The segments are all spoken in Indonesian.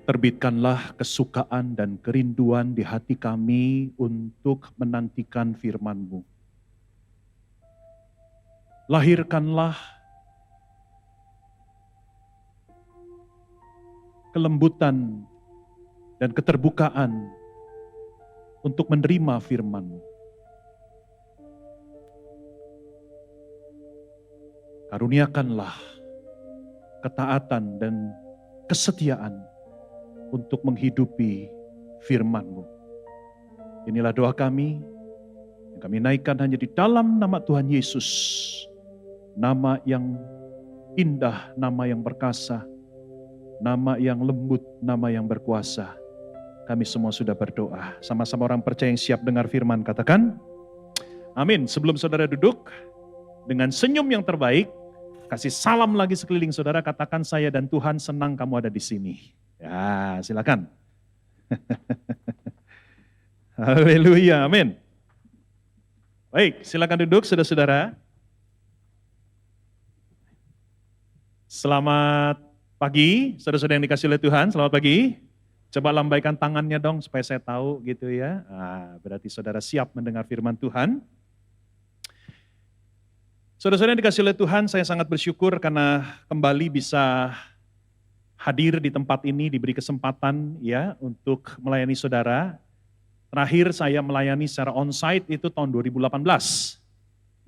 Terbitkanlah kesukaan dan kerinduan di hati kami untuk menantikan firman-Mu. Lahirkanlah kelembutan dan keterbukaan untuk menerima firman-Mu. Karuniakanlah ketaatan dan kesetiaan untuk menghidupi firman-Mu. Inilah doa kami, yang kami naikkan hanya di dalam nama Tuhan Yesus. Nama yang indah, nama yang perkasa, nama yang lembut, nama yang berkuasa. Kami semua sudah berdoa. Sama-sama orang percaya yang siap dengar firman, katakan amin. Sebelum saudara duduk, dengan senyum yang terbaik, kasih salam lagi sekeliling saudara, katakan saya dan Tuhan senang kamu ada di sini. Ya, silakan. Haleluya, amin. Baik, silakan duduk saudara-saudara. Selamat pagi, saudara-saudara yang dikasih oleh Tuhan, selamat pagi. Coba lambaikan tangannya dong supaya saya tahu gitu ya. Berarti saudara siap mendengar firman Tuhan. Saudara-saudara yang dikasih oleh Tuhan, saya sangat bersyukur karena kembali bisa hadir di tempat ini, diberi kesempatan ya untuk melayani saudara. Terakhir saya melayani secara onsite itu tahun 2018.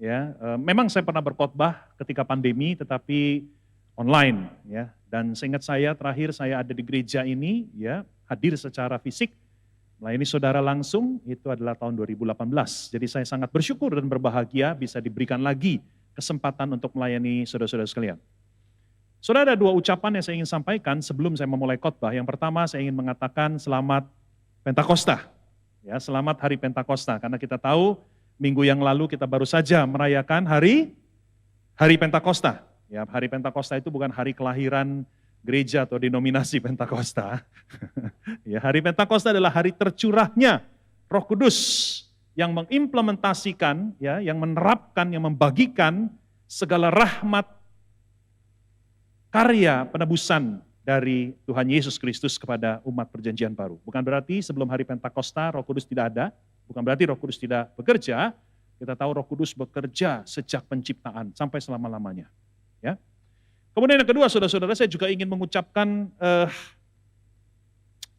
Ya, memang saya pernah berkhotbah ketika pandemi, tetapi online ya. Dan seingat saya terakhir saya ada di gereja ini ya, hadir secara fisik melayani saudara langsung itu adalah tahun 2018. Jadi saya sangat bersyukur dan berbahagia bisa diberikan lagi kesempatan untuk melayani saudara-saudara sekalian. Saudara, ada dua ucapan yang saya ingin sampaikan sebelum saya memulai khotbah. Yang pertama saya ingin mengatakan selamat Pentakosta. Ya, selamat Hari Pentakosta karena kita tahu minggu yang lalu kita baru saja merayakan Hari Pentakosta. Ya, Hari Pentakosta itu bukan hari kelahiran gereja atau denominasi Pentakosta. Ya, Hari Pentakosta adalah hari tercurahnya Roh Kudus yang mengimplementasikan, ya, yang menerapkan, yang membagikan segala rahmat karya penebusan dari Tuhan Yesus Kristus kepada umat perjanjian baru. Bukan berarti sebelum hari Pentakosta Roh Kudus tidak ada, bukan berarti Roh Kudus tidak bekerja. Kita tahu Roh Kudus bekerja sejak penciptaan sampai selama-lamanya. Ya. Kemudian yang kedua, saudara-saudara, saya juga ingin mengucapkan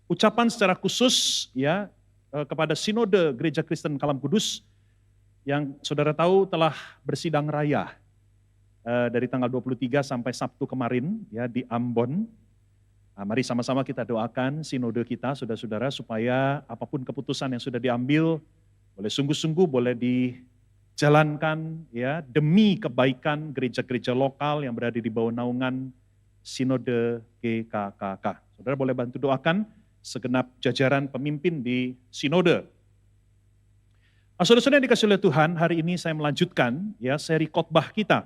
ucapan secara khusus ya kepada Sinode Gereja Kristen Kalam Kudus yang saudara tahu telah bersidang raya dari tanggal 23 sampai Sabtu kemarin ya di Ambon. Mari sama-sama kita doakan sinode kita saudara-saudara supaya apapun keputusan yang sudah diambil boleh sungguh-sungguh boleh dijalankan ya demi kebaikan gereja-gereja lokal yang berada di bawah naungan Sinode GKKK. Saudara boleh bantu doakan segenap jajaran pemimpin di sinode. Saudara-saudara yang dikasih oleh Tuhan, hari ini saya melanjutkan ya seri khotbah kita.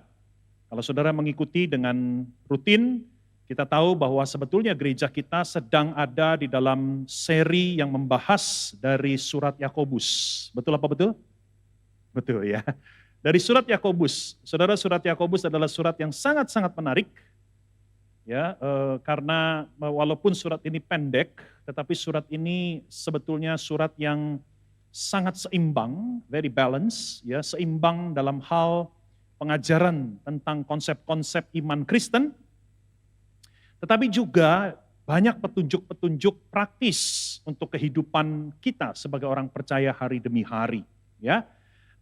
Kalau saudara mengikuti dengan rutin, kita tahu bahwa sebetulnya gereja kita sedang ada di dalam seri yang membahas dari surat Yakobus. Betul apa betul? Betul ya. Dari surat Yakobus. Saudara, surat Yakobus adalah surat yang sangat-sangat menarik. Ya, karena walaupun surat ini pendek, tetapi surat ini sebetulnya surat yang sangat seimbang, very balanced, ya, seimbang dalam hal pengajaran tentang konsep-konsep iman Kristen, tetapi juga banyak petunjuk-petunjuk praktis untuk kehidupan kita sebagai orang percaya hari demi hari. Ya,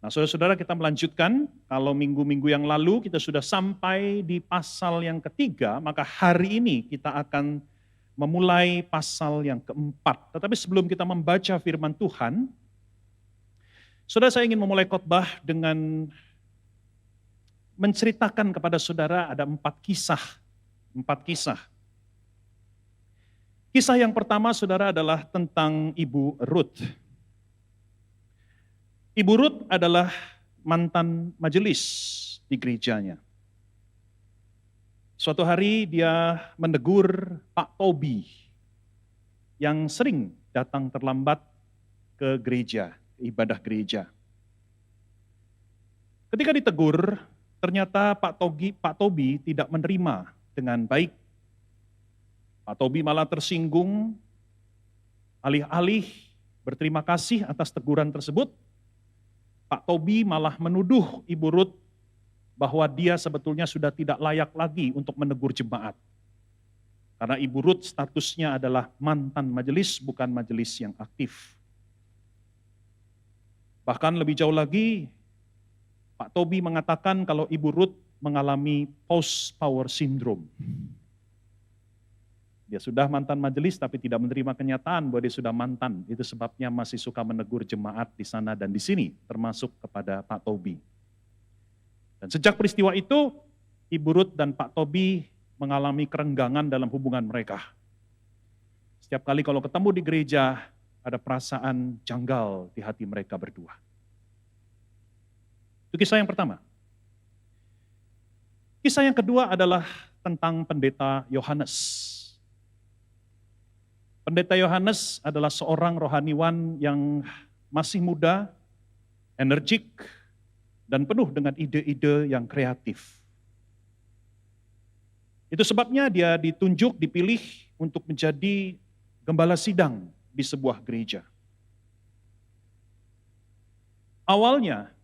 nah saudara-saudara kita melanjutkan, kalau minggu-minggu yang lalu kita sudah sampai di pasal yang ketiga, maka hari ini kita akan memulai pasal yang keempat. Tetapi sebelum kita membaca firman Tuhan, saudara saya ingin memulai khotbah dengan menceritakan kepada saudara ada 4 kisah. Kisah yang pertama saudara adalah tentang Ibu Ruth. Ibu Ruth adalah mantan majelis di gerejanya. Suatu hari dia menegur Pak Tobi yang sering datang terlambat ke gereja, ibadah gereja. Ketika ditegur, ternyata Pak Tobi tidak menerima dengan baik. Pak Tobi malah tersinggung, alih-alih berterima kasih atas teguran tersebut, Pak Tobi malah menuduh Ibu Ruth bahwa dia sebetulnya sudah tidak layak lagi untuk menegur jemaat. Karena Ibu Ruth statusnya adalah mantan majelis, bukan majelis yang aktif. Bahkan lebih jauh lagi, Pak Tobi mengatakan kalau Ibu Ruth mengalami post-power syndrome. Dia sudah mantan majelis tapi tidak menerima kenyataan bahwa dia sudah mantan. Itu sebabnya masih suka menegur jemaat di sana dan di sini, termasuk kepada Pak Tobi. Dan sejak peristiwa itu, Ibu Ruth dan Pak Tobi mengalami kerenggangan dalam hubungan mereka. Setiap kali kalau ketemu di gereja, ada perasaan janggal di hati mereka berdua. Itu kisah yang pertama. Kisah yang kedua adalah tentang pendeta Yohanes. Pendeta Yohanes adalah seorang rohaniwan yang masih muda, energik, dan penuh dengan ide-ide yang kreatif. Itu sebabnya dia ditunjuk, dipilih untuk menjadi gembala sidang di sebuah gereja. Awalnya,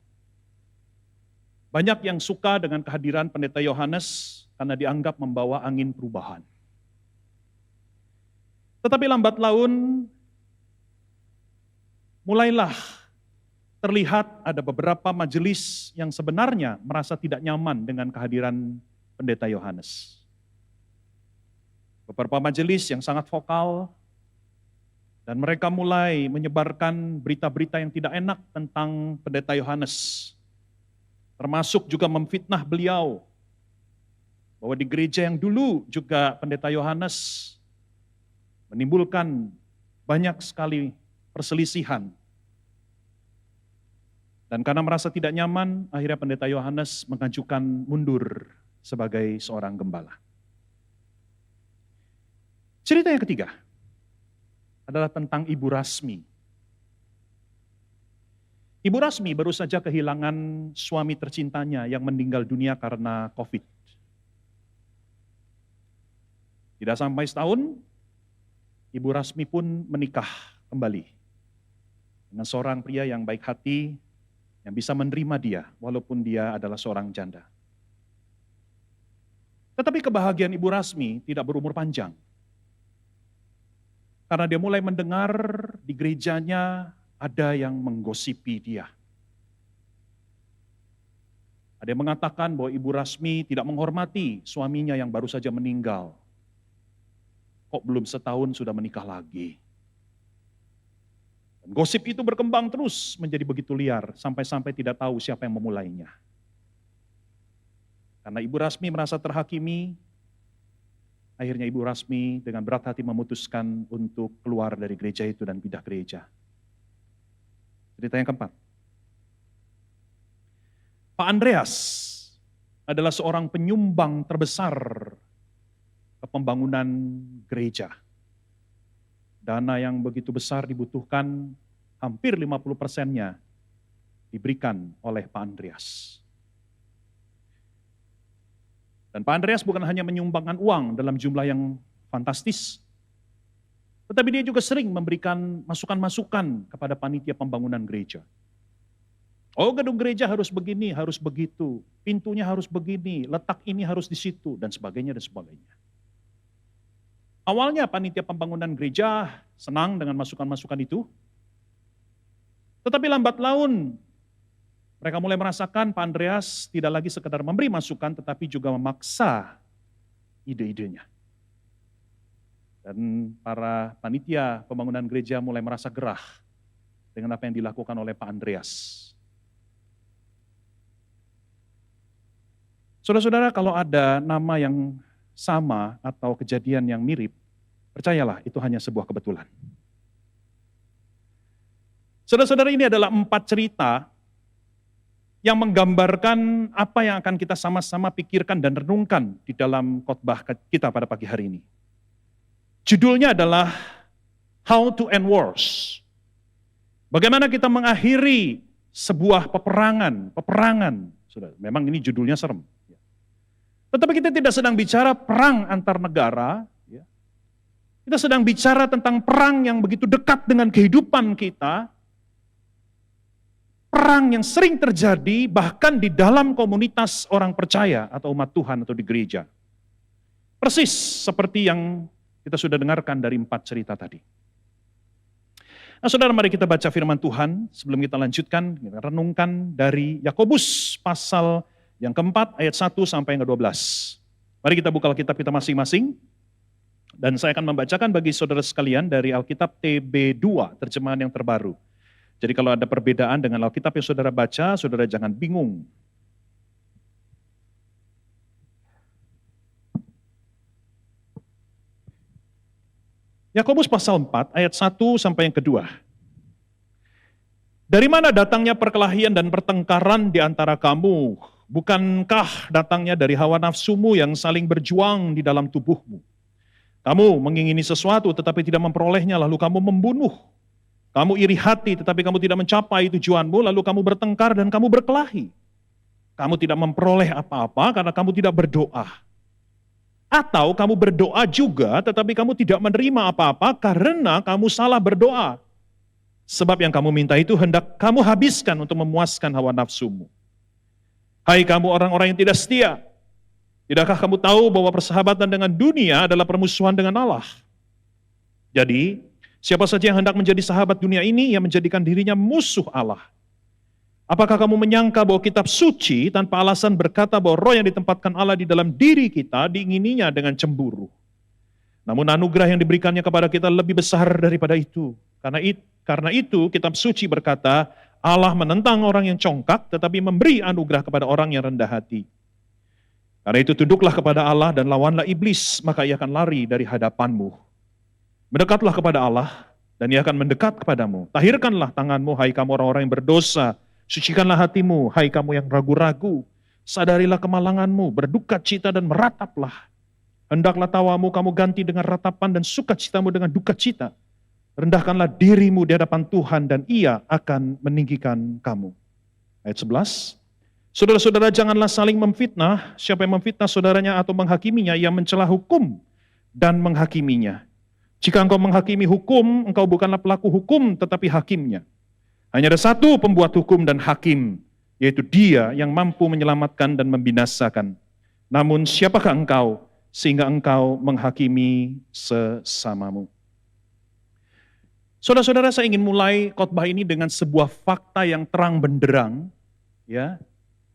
banyak yang suka dengan kehadiran pendeta Yohanes karena dianggap membawa angin perubahan. Tetapi lambat laun, mulailah terlihat ada beberapa majelis yang sebenarnya merasa tidak nyaman dengan kehadiran pendeta Yohanes. Beberapa majelis yang sangat vokal, dan mereka mulai menyebarkan berita-berita yang tidak enak tentang pendeta Yohanes. Termasuk juga memfitnah beliau, bahwa di gereja yang dulu juga pendeta Yohanes menimbulkan banyak sekali perselisihan. Dan karena merasa tidak nyaman, akhirnya pendeta Yohanes mengajukan mundur sebagai seorang gembala. Cerita yang ketiga adalah tentang Ibu Rasmi. Ibu Rasmi baru saja kehilangan suami tercintanya yang meninggal dunia karena COVID. Tidak sampai setahun, Ibu Rasmi pun menikah kembali dengan seorang pria yang baik hati, yang bisa menerima dia walaupun dia adalah seorang janda. Tetapi kebahagiaan Ibu Rasmi tidak berumur panjang. Karena dia mulai mendengar di gerejanya ada yang menggosipi dia. Ada yang mengatakan bahwa Ibu Rasmi tidak menghormati suaminya yang baru saja meninggal. Kok belum setahun sudah menikah lagi? Dan gosip itu berkembang terus menjadi begitu liar, sampai-sampai tidak tahu siapa yang memulainya. Karena Ibu Rasmi merasa terhakimi, akhirnya Ibu Rasmi dengan berat hati memutuskan untuk keluar dari gereja itu dan pindah gereja. Cerita yang keempat. Pak Andreas adalah seorang penyumbang terbesar ke pembangunan gereja. Dana yang begitu besar dibutuhkan, hampir 50%-nya diberikan oleh Pak Andreas. Dan Pak Andreas bukan hanya menyumbangkan uang dalam jumlah yang fantastis, tetapi dia juga sering memberikan masukan-masukan kepada panitia pembangunan gereja. Oh, gedung gereja harus begini, harus begitu, pintunya harus begini, letak ini harus di situ, dan sebagainya dan sebagainya. Awalnya panitia pembangunan gereja senang dengan masukan-masukan itu, tetapi lambat laun mereka mulai merasakan Pak Andreas tidak lagi sekedar memberi masukan, tetapi juga memaksa ide-idenya. Dan para panitia pembangunan gereja mulai merasa gerah dengan apa yang dilakukan oleh Pak Andreas. Saudara-saudara, kalau ada nama yang sama atau kejadian yang mirip, percayalah itu hanya sebuah kebetulan. Saudara-saudara, ini adalah 4 cerita yang menggambarkan apa yang akan kita sama-sama pikirkan dan renungkan di dalam khotbah kita pada pagi hari ini. Judulnya adalah How to End Wars. Bagaimana kita mengakhiri sebuah peperangan. Saudara, memang ini judulnya serem. Tetapi kita tidak sedang bicara perang antar negara, ya. Kita sedang bicara tentang perang yang begitu dekat dengan kehidupan kita. Perang yang sering terjadi bahkan di dalam komunitas orang percaya atau umat Tuhan atau di gereja. Persis seperti yang kita sudah dengarkan dari 4 cerita tadi. Nah, saudara, mari kita baca firman Tuhan sebelum kita lanjutkan, kita renungkan dari Yakobus pasal yang keempat ayat 1 sampai yang ke-12. Mari kita buka Alkitab kita masing-masing, dan saya akan membacakan bagi saudara sekalian dari Alkitab TB2, terjemahan yang terbaru. Jadi kalau ada perbedaan dengan Alkitab yang saudara baca, saudara jangan bingung. Yakobus pasal 4 ayat 1 sampai yang kedua. Dari mana datangnya perkelahian dan pertengkaran di antara kamu? Bukankah datangnya dari hawa nafsumu yang saling berjuang di dalam tubuhmu? Kamu mengingini sesuatu tetapi tidak memperolehnya, lalu kamu membunuh. Kamu iri hati tetapi kamu tidak mencapai tujuanmu, lalu kamu bertengkar dan kamu berkelahi. Kamu tidak memperoleh apa-apa karena kamu tidak berdoa. Atau kamu berdoa juga tetapi kamu tidak menerima apa-apa karena kamu salah berdoa. Sebab yang kamu minta itu hendak kamu habiskan untuk memuaskan hawa nafsumu. Hai kamu orang-orang yang tidak setia, tidakkah kamu tahu bahwa persahabatan dengan dunia adalah permusuhan dengan Allah? Jadi, siapa saja yang hendak menjadi sahabat dunia ini, ia menjadikan dirinya musuh Allah. Apakah kamu menyangka bahwa kitab suci tanpa alasan berkata bahwa roh yang ditempatkan Allah di dalam diri kita diingininya dengan cemburu? Namun anugerah yang diberikannya kepada kita lebih besar daripada itu. Karena itu kitab suci berkata, Allah menentang orang yang congkak tetapi memberi anugerah kepada orang yang rendah hati. Karena itu tunduklah kepada Allah dan lawanlah iblis, maka ia akan lari dari hadapanmu. Mendekatlah kepada Allah dan ia akan mendekat kepadamu. Tahirkanlah tanganmu, hai kamu orang-orang yang berdosa. Sucikanlah hatimu, hai kamu yang ragu-ragu. Sadarilah kemalanganmu, berduka cita dan merataplah. Hendaklah tawamu kamu ganti dengan ratapan dan sukacitamu dengan duka cita. Rendahkanlah dirimu di hadapan Tuhan dan ia akan meninggikan kamu. Ayat 11. Saudara-saudara, janganlah saling memfitnah. Siapa yang memfitnah saudaranya atau menghakiminya, ia mencela hukum dan menghakiminya. Jika engkau menghakimi hukum, engkau bukanlah pelaku hukum tetapi hakimnya. Hanya ada satu pembuat hukum dan hakim, yaitu Dia yang mampu menyelamatkan dan membinasakan. Namun siapakah engkau sehingga engkau menghakimi sesamamu? Saudara-saudara, saya ingin mulai khotbah ini dengan sebuah fakta yang terang benderang, ya,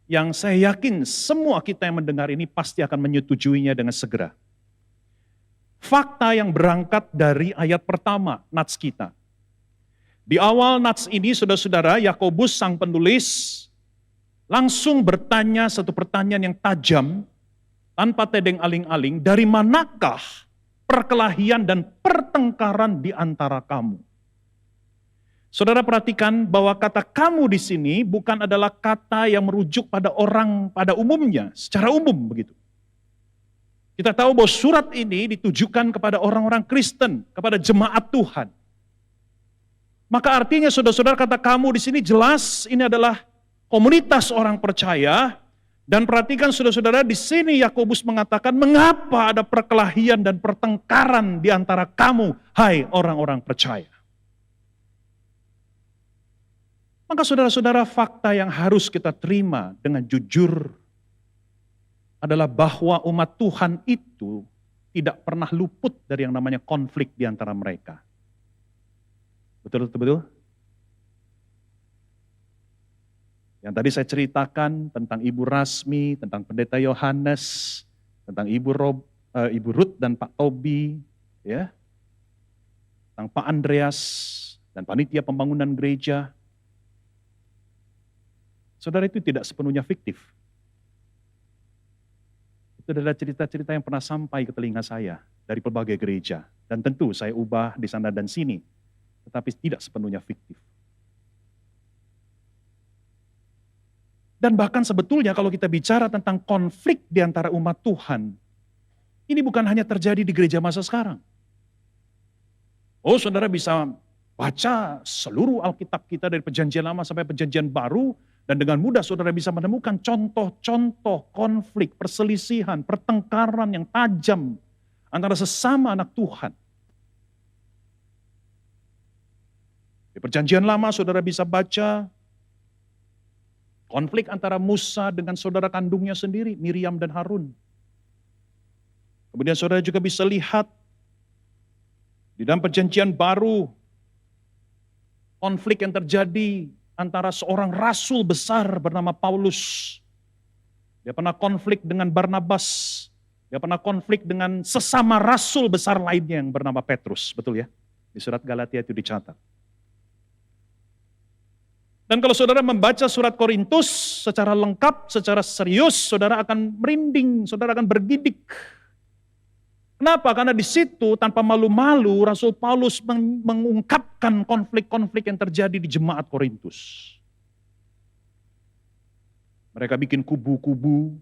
yang saya yakin semua kita yang mendengar ini pasti akan menyetujuinya dengan segera. Fakta yang berangkat dari ayat pertama nats kita. Di awal nats ini, saudara-saudara, Yakobus sang penulis langsung bertanya satu pertanyaan yang tajam, tanpa tedeng aling-aling, dari manakah perkelahian dan pertengkaran di antara kamu? Saudara perhatikan bahwa kata kamu di sini bukan adalah kata yang merujuk pada orang pada umumnya, secara umum begitu. Kita tahu bahwa surat ini ditujukan kepada orang-orang Kristen, kepada jemaat Tuhan. Maka artinya saudara-saudara kata kamu di sini jelas ini adalah komunitas orang percaya. Dan perhatikan saudara-saudara di sini Yakobus mengatakan mengapa ada perkelahian dan pertengkaran di antara kamu, hai orang-orang percaya. Maka saudara-saudara, fakta yang harus kita terima dengan jujur adalah bahwa umat Tuhan itu tidak pernah luput dari yang namanya konflik di antara mereka. Betul? Yang tadi saya ceritakan tentang Ibu Rasmi, tentang Pendeta Yohanes, tentang Ibu Ruth dan Pak Tobi, ya, tentang Pak Andreas dan panitia pembangunan gereja. Saudara, itu tidak sepenuhnya fiktif. Itu adalah cerita-cerita yang pernah sampai ke telinga saya dari berbagai gereja. Dan tentu saya ubah di sana dan sini, tetapi tidak sepenuhnya fiktif. Dan bahkan sebetulnya kalau kita bicara tentang konflik di antara umat Tuhan, ini bukan hanya terjadi di gereja masa sekarang. Oh, saudara bisa baca seluruh Alkitab kita dari Perjanjian Lama sampai Perjanjian Baru, dan dengan mudah saudara bisa menemukan contoh-contoh konflik, perselisihan, pertengkaran yang tajam antara sesama anak Tuhan. Di Perjanjian Lama saudara bisa baca konflik antara Musa dengan saudara kandungnya sendiri, Miriam dan Harun. Kemudian saudara juga bisa lihat di dalam Perjanjian Baru, konflik yang terjadi antara seorang rasul besar bernama Paulus. Dia pernah konflik dengan Barnabas. Dia pernah konflik dengan sesama rasul besar lainnya yang bernama Petrus. Betul ya? Di surat Galatia itu dicatat. Dan kalau saudara membaca surat Korintus secara lengkap, secara serius, saudara akan merinding, saudara akan bergidik. Kenapa? Karena di situ tanpa malu-malu Rasul Paulus mengungkapkan konflik-konflik yang terjadi di jemaat Korintus. Mereka bikin kubu-kubu,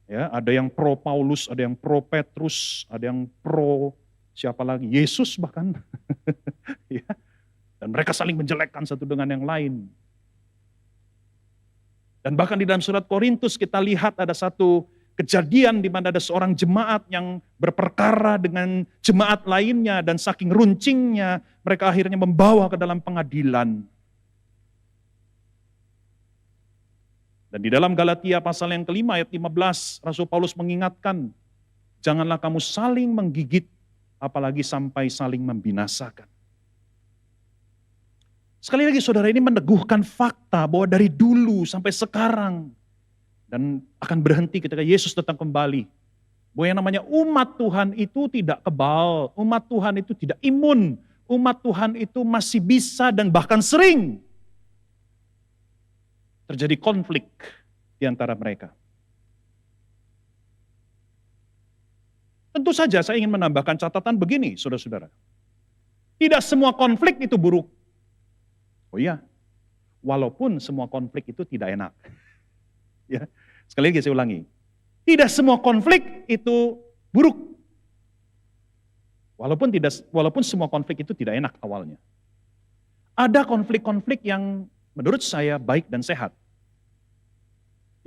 ya, ada yang pro Paulus, ada yang pro Petrus, ada yang pro siapa lagi, Yesus bahkan. Ya. Dan mereka saling menjelekkan satu dengan yang lain. Dan bahkan di dalam surat Korintus kita lihat ada satu kejadian di mana ada seorang jemaat yang berperkara dengan jemaat lainnya dan saking runcingnya mereka akhirnya membawa ke dalam pengadilan. Dan di dalam Galatia pasal yang kelima ayat 15 Rasul Paulus mengingatkan, janganlah kamu saling menggigit apalagi sampai saling membinasakan. Sekali lagi saudara, ini meneguhkan fakta bahwa dari dulu sampai sekarang dan akan berhenti ketika Yesus datang kembali. Bahwa yang namanya umat Tuhan itu tidak kebal, umat Tuhan itu tidak imun, umat Tuhan itu masih bisa dan bahkan sering terjadi konflik di antara mereka. Tentu saja saya ingin menambahkan catatan begini, saudara-saudara. Tidak semua konflik itu buruk. Oh iya, walaupun semua konflik itu tidak enak. Ya, sekali lagi saya ulangi. Tidak semua konflik itu buruk. Walaupun semua konflik itu tidak enak awalnya. Ada konflik-konflik yang menurut saya baik dan sehat.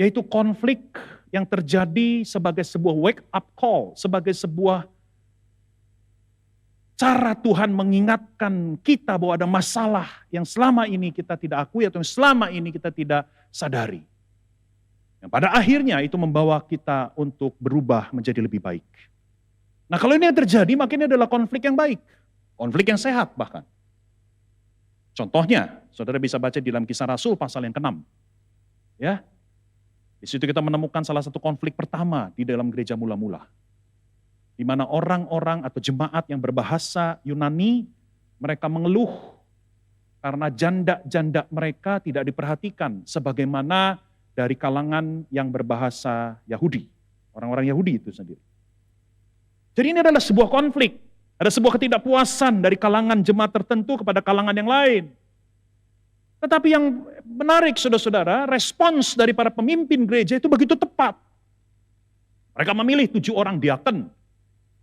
Yaitu konflik yang terjadi sebagai sebuah wake up call, sebagai sebuah cara Tuhan mengingatkan kita bahwa ada masalah yang selama ini kita tidak akui atau yang selama ini kita tidak sadari. Yang pada akhirnya itu membawa kita untuk berubah menjadi lebih baik. Nah kalau ini yang terjadi maka ini adalah konflik yang baik. Konflik yang sehat bahkan. Contohnya, saudara bisa baca di dalam Kisah Rasul pasal yang ke-6. Ya, di situ kita menemukan salah satu konflik pertama di dalam gereja mula-mula. Di mana orang-orang atau jemaat yang berbahasa Yunani, mereka mengeluh karena janda-janda mereka tidak diperhatikan sebagaimana dari kalangan yang berbahasa Yahudi. Orang-orang Yahudi itu sendiri. Jadi ini adalah sebuah konflik. Ada sebuah ketidakpuasan dari kalangan jemaat tertentu kepada kalangan yang lain. Tetapi yang menarik saudara-saudara, respons dari para pemimpin gereja itu begitu tepat. Mereka memilih 7 orang diaken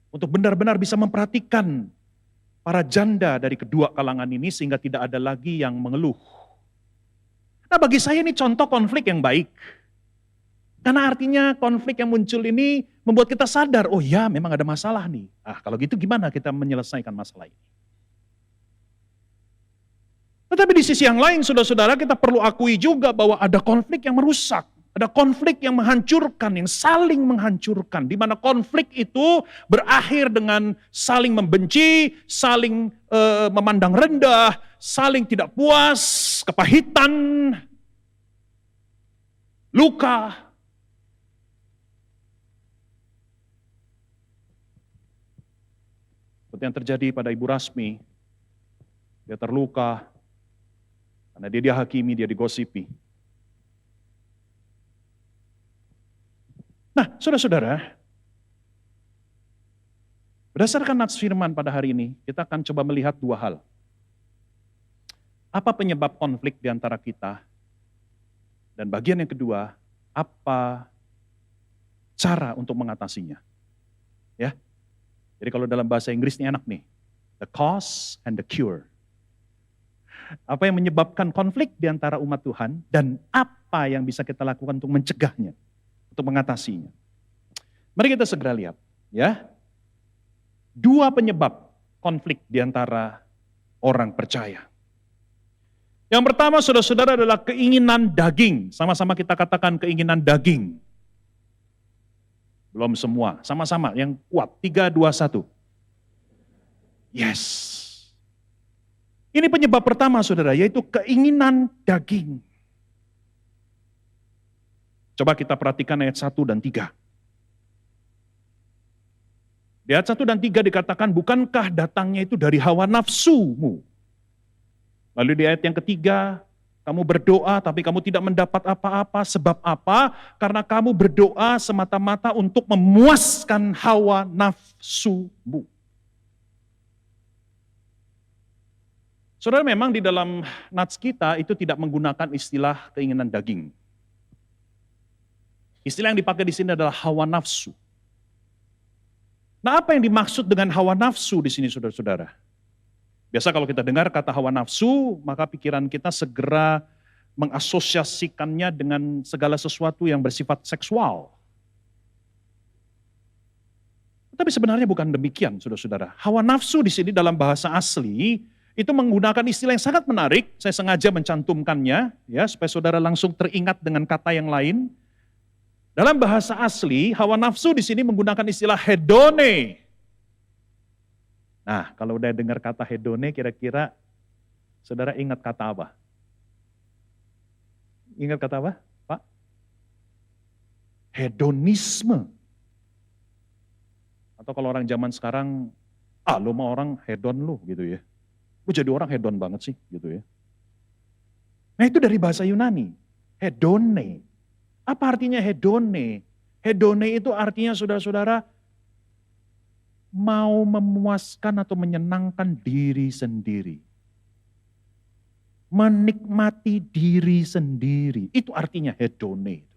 untuk benar-benar bisa memperhatikan para janda dari kedua kalangan ini sehingga tidak ada lagi yang mengeluh. Nah bagi saya ini contoh konflik yang baik. Karena artinya konflik yang muncul ini membuat kita sadar, oh ya memang ada masalah nih. Ah kalau gitu gimana kita menyelesaikan masalah ini? Tetapi di sisi yang lain saudara-saudara kita perlu akui juga bahwa ada konflik yang merusak. Ada konflik yang menghancurkan, yang saling menghancurkan. Di mana konflik itu berakhir dengan saling membenci, saling memandang rendah, saling tidak puas, kepahitan, luka. Seperti yang terjadi pada Ibu Rasmi, dia terluka, karena dia dihakimi, dia digosipi. Nah, saudara-saudara, berdasarkan nats firman pada hari ini, kita akan coba melihat 2 hal. Apa penyebab konflik di antara kita? Dan bagian yang kedua, apa cara untuk mengatasinya? Ya. Jadi kalau dalam bahasa Inggris ini enak nih. The cause and the cure. Apa yang menyebabkan konflik di antara umat Tuhan dan apa yang bisa kita lakukan untuk mencegahnya, untuk mengatasinya. Mari kita segera lihat, ya. 2 penyebab konflik di antara orang percaya. Yang pertama, saudara-saudara, adalah keinginan daging. Sama-sama kita katakan keinginan daging. Belum semua, sama-sama yang kuat. 3, 2, 1. Yes. Ini penyebab pertama, saudara, yaitu keinginan daging. Coba kita perhatikan ayat 1 dan 3. Di ayat 1 dan 3 dikatakan, bukankah datangnya itu dari hawa nafsumu? Lalu di ayat yang ketiga, kamu berdoa tapi kamu tidak mendapat apa-apa. Sebab apa? Karena kamu berdoa semata-mata untuk memuaskan hawa nafsumu. Saudara, memang di dalam nats kita itu tidak menggunakan istilah keinginan daging. Istilah yang dipakai di sini adalah hawa nafsu. Nah, apa yang dimaksud dengan hawa nafsu di sini, saudara-saudara? Biasa kalau kita dengar kata hawa nafsu, maka pikiran kita segera mengasosiasikannya dengan segala sesuatu yang bersifat seksual. Tapi sebenarnya bukan demikian, saudara-saudara. Hawa nafsu di sini dalam bahasa asli itu menggunakan istilah yang sangat menarik. Saya sengaja mencantumkannya, ya, supaya saudara langsung teringat dengan kata yang lain. Dalam bahasa asli, hawa nafsu di sini menggunakan istilah hedone. Nah, kalau udah dengar kata hedone, kira-kira saudara ingat kata apa? Ingat kata apa, Pak? Hedonisme. Atau kalau orang zaman sekarang, lo mah orang hedon lu gitu ya. Lu jadi orang hedon banget sih gitu ya. Nah, itu dari bahasa Yunani, hedone. Apa artinya hedone? Hedone itu artinya, saudara-saudara, mau memuaskan atau menyenangkan diri sendiri. Menikmati diri sendiri. Itu artinya hedone.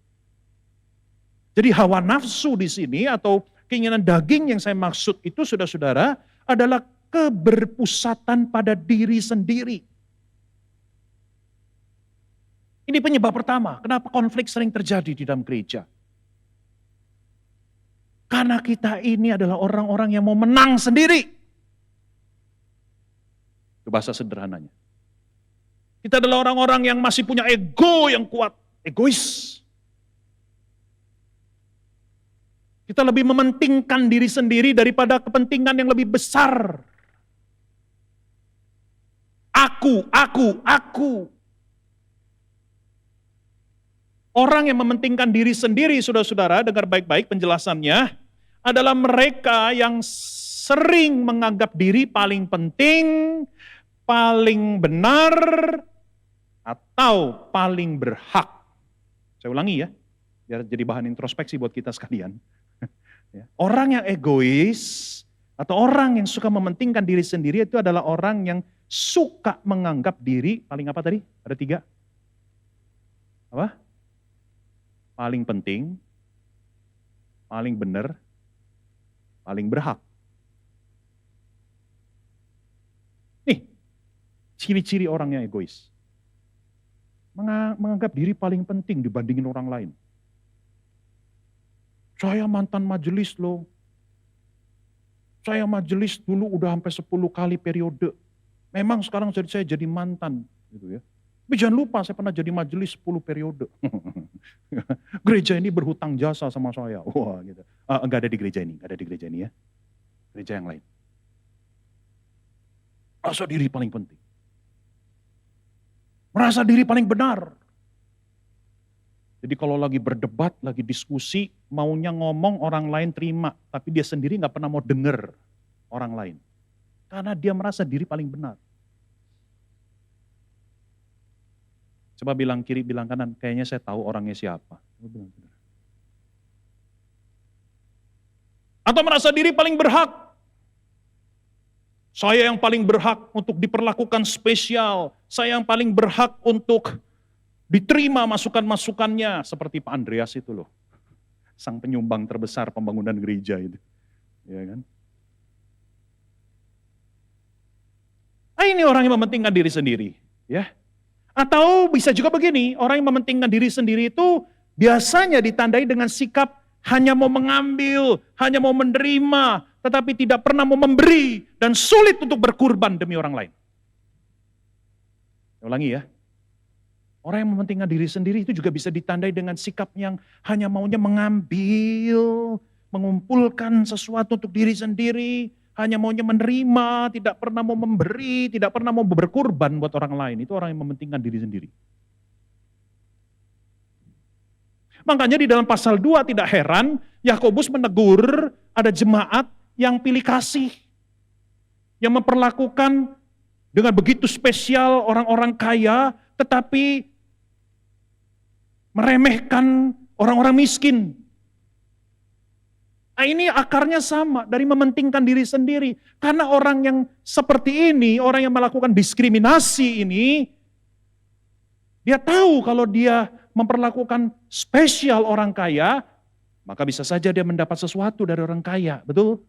Jadi hawa nafsu di sini atau keinginan daging yang saya maksud itu, saudara-saudara, adalah keberpusatan pada diri sendiri. Ini penyebab pertama, kenapa konflik sering terjadi di dalam gereja. Karena kita ini adalah orang-orang yang mau menang sendiri. Itu bahasa sederhananya. Kita adalah orang-orang yang masih punya ego yang kuat, egois. Kita lebih mementingkan diri sendiri daripada kepentingan yang lebih besar. Aku. Orang yang mementingkan diri sendiri, saudara-saudara, dengar baik-baik penjelasannya, adalah mereka yang sering menganggap diri paling penting, paling benar, atau paling berhak. Saya ulangi ya, biar jadi bahan introspeksi buat kita sekalian. Orang yang egois, atau orang yang suka mementingkan diri sendiri itu adalah orang yang suka menganggap diri, paling apa tadi? Ada 3. Apa? Paling penting, paling benar, paling berhak. Nih, ciri-ciri orang yang egois. Menganggap diri paling penting dibandingin orang lain. Saya mantan majelis loh. Saya majelis dulu udah sampai 10 kali periode. Memang sekarang saya jadi mantan gitu ya. Tapi jangan lupa saya pernah jadi majelis 10 periode. Gereja ini berhutang jasa sama saya. Wah gitu. Enggak ada di gereja ini, ya. Gereja yang lain. Merasa diri paling penting. Merasa diri paling benar. Jadi kalau lagi berdebat, lagi diskusi, maunya ngomong orang lain terima. Tapi dia sendiri gak pernah mau denger orang lain. Karena dia merasa diri paling benar. Coba bilang kiri, bilang kanan, kayaknya saya tahu orangnya siapa. Atau merasa diri paling berhak. Saya yang paling berhak untuk diperlakukan spesial. Saya yang paling berhak untuk diterima masukan-masukannya. Seperti Pak Andreas itu loh. Sang penyumbang terbesar pembangunan gereja itu. Ya kan? Ini orang yang mementingkan diri sendiri. Ya. Atau bisa juga begini, orang yang mementingkan diri sendiri itu biasanya ditandai dengan sikap hanya mau mengambil, hanya mau menerima, tetapi tidak pernah mau memberi dan sulit untuk berkurban demi orang lain. Saya ulangi ya, Orang yang mementingkan diri sendiri itu juga bisa ditandai dengan sikap yang hanya maunya mengambil, mengumpulkan sesuatu untuk diri sendiri, hanya maunya menerima, tidak pernah mau memberi, tidak pernah mau berkorban buat orang lain. Itu orang yang mementingkan diri sendiri. Makanya di dalam pasal 2 tidak heran Yakobus menegur ada jemaat yang pilih kasih, yang memperlakukan dengan begitu spesial orang-orang kaya, tetapi meremehkan orang-orang miskin. Nah, ini akarnya sama, dari mementingkan diri sendiri. Karena orang yang seperti ini, orang yang melakukan diskriminasi ini, dia tahu kalau dia memperlakukan spesial orang kaya, maka bisa saja dia mendapat sesuatu dari orang kaya, betul?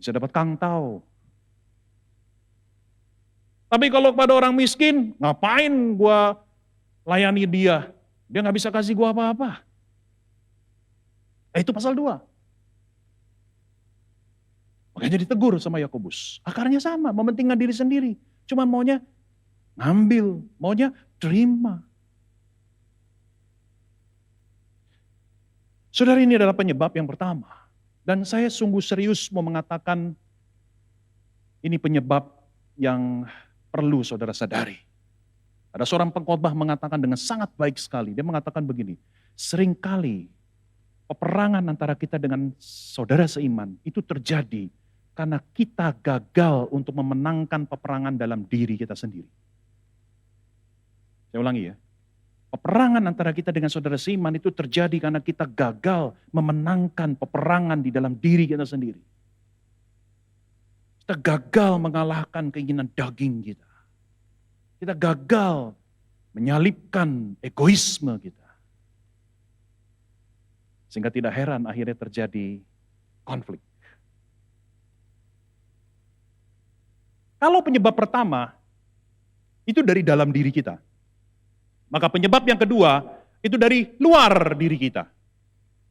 Bisa dapat kangtau. Tapi kalau pada orang miskin, ngapain gua layani dia? Dia nggak bisa kasih gua apa-apa. Itu pasal 2. Makanya ditegur sama Yakobus. Akarnya sama, mementingkan diri sendiri. Cuma maunya ngambil, maunya terima. Saudara, ini adalah penyebab yang pertama. Dan saya sungguh serius mau mengatakan ini penyebab yang perlu saudara sadari. Ada seorang pengkhotbah mengatakan dengan sangat baik sekali. Dia mengatakan begini, seringkali peperangan antara kita dengan saudara seiman itu terjadi karena kita gagal untuk memenangkan peperangan dalam diri kita sendiri. Saya ulangi ya. Peperangan antara kita dengan saudara seiman itu terjadi karena kita gagal memenangkan peperangan di dalam diri kita sendiri. Kita gagal mengalahkan keinginan daging kita. Kita gagal menyalipkan egoisme kita. Sehingga tidak heran akhirnya terjadi konflik. Kalau penyebab pertama itu dari dalam diri kita, maka penyebab yang kedua itu dari luar diri kita,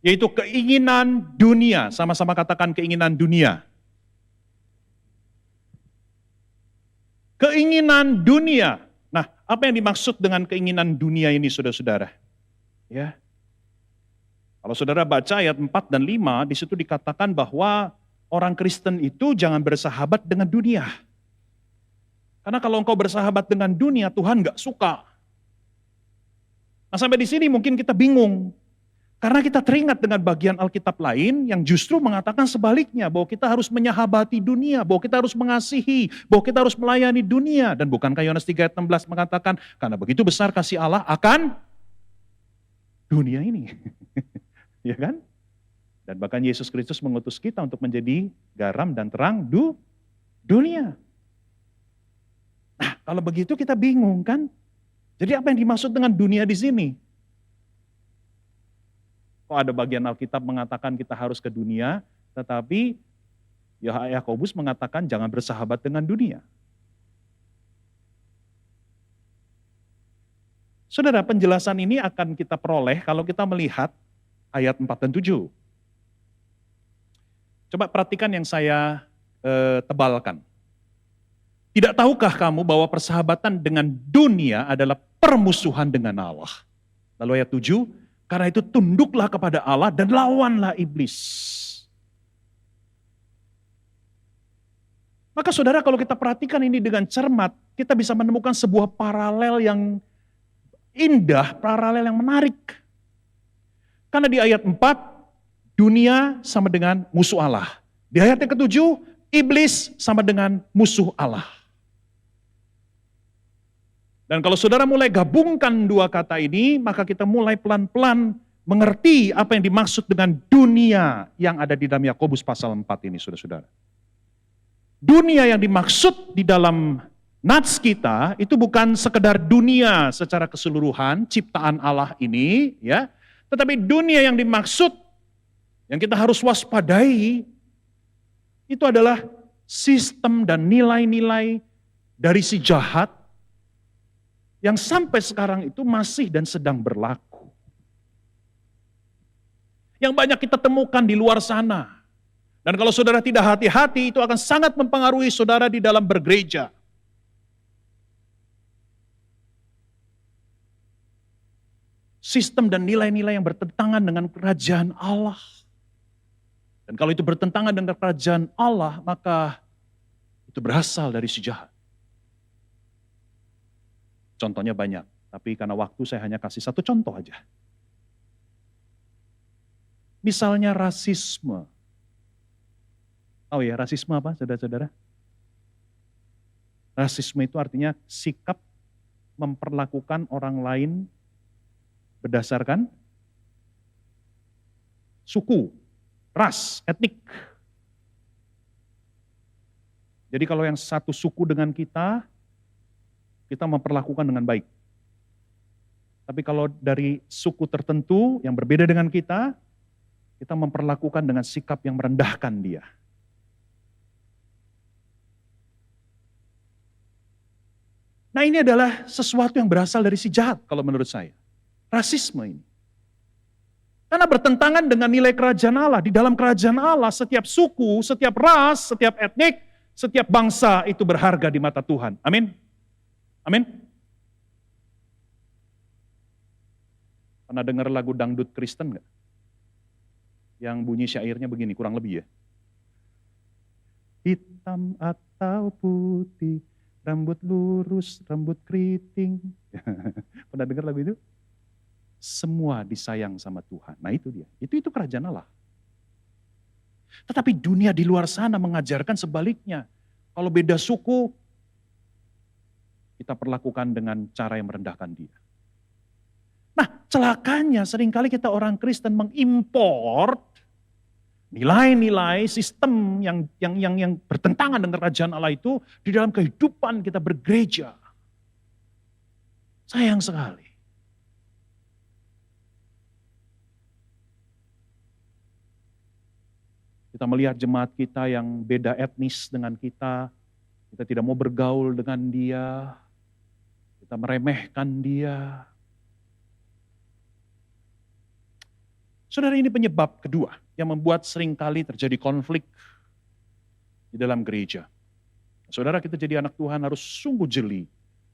yaitu keinginan dunia. Sama-sama katakan keinginan dunia. Keinginan dunia. Nah, apa yang dimaksud dengan keinginan dunia ini, saudara-saudara? Ya. Kalau saudara baca ayat 4 dan 5, di situ dikatakan bahwa orang Kristen itu jangan bersahabat dengan dunia. Karena kalau engkau bersahabat dengan dunia, Tuhan gak suka. Nah, sampai di sini mungkin kita bingung. Karena kita teringat dengan bagian Alkitab lain yang justru mengatakan sebaliknya. Bahwa kita harus menyahabati dunia, bahwa kita harus mengasihi, bahwa kita harus melayani dunia. Dan bukankah Yohanes 3 ayat 16 mengatakan, karena begitu besar kasih Allah akan dunia ini. Ya kan? Dan bahkan Yesus Kristus mengutus kita untuk menjadi garam dan terang dunia. Nah, kalau begitu kita bingung kan? Jadi apa yang dimaksud dengan dunia di sini? Kok ada bagian Alkitab mengatakan kita harus ke dunia, tetapi Yakobus mengatakan jangan bersahabat dengan dunia. Saudara, penjelasan ini akan kita peroleh kalau kita melihat ayat 4 dan 7. Coba perhatikan yang saya tebalkan. Tidak tahukah kamu bahwa persahabatan dengan dunia adalah permusuhan dengan Allah? Lalu ayat 7, karena itu tunduklah kepada Allah dan lawanlah iblis. Maka saudara, kalau kita perhatikan ini dengan cermat, kita bisa menemukan sebuah paralel yang indah, paralel yang menarik. Karena di ayat 4, dunia sama dengan musuh Allah. Di ayat yang ke-7, iblis sama dengan musuh Allah. Dan kalau saudara mulai gabungkan dua kata ini, maka kita mulai pelan-pelan mengerti apa yang dimaksud dengan dunia yang ada di dalam Yakobus pasal 4 ini, saudara-saudara. Dunia yang dimaksud di dalam nats kita itu bukan sekedar dunia secara keseluruhan, ciptaan Allah ini, ya, tetapi dunia yang dimaksud, yang kita harus waspadai, itu adalah sistem dan nilai-nilai dari si jahat, yang sampai sekarang itu masih dan sedang berlaku. Yang banyak kita temukan di luar sana. Dan kalau saudara tidak hati-hati, itu akan sangat mempengaruhi saudara di dalam bergereja. sistem dan nilai-nilai yang bertentangan dengan kerajaan Allah. Dan kalau itu bertentangan dengan kerajaan Allah, maka itu berasal dari si jahat. Contohnya banyak, tapi karena waktu saya hanya kasih satu contoh aja. Misalnya rasisme. Oh ya, rasisme apa saudara-saudara? Rasisme itu artinya sikap memperlakukan orang lain berdasarkan suku, ras, etnik. Jadi kalau yang satu suku dengan kita memperlakukan dengan baik. Tapi kalau dari suku tertentu yang berbeda dengan kita memperlakukan dengan sikap yang merendahkan dia. Nah, ini adalah sesuatu yang berasal dari si jahat kalau menurut saya. Rasisme ini. Karena bertentangan dengan nilai kerajaan Allah. Di dalam kerajaan Allah setiap suku, setiap ras, setiap etnik, setiap bangsa itu berharga di mata Tuhan. Amin. Amin. Pernah dengar lagu dangdut Kristen nggak? Yang bunyi syairnya begini, kurang lebih ya. Hitam atau putih, rambut lurus, rambut keriting. Pernah dengar lagu itu? Semua disayang sama Tuhan. Nah itu dia, itu kerajaan Allah. Tetapi dunia di luar sana mengajarkan sebaliknya. Kalau beda suku, kita perlakukan dengan cara yang merendahkan dia. Nah celakanya seringkali kita orang Kristen mengimport nilai-nilai sistem yang bertentangan dengan kerajaan Allah itu di dalam kehidupan kita bergereja. Sayang sekali. Kita melihat jemaat kita yang beda etnis dengan kita tidak mau bergaul dengan dia, kita meremehkan dia. Saudara, ini penyebab kedua yang membuat seringkali terjadi konflik di dalam gereja. Saudara, kita jadi anak Tuhan harus sungguh jeli,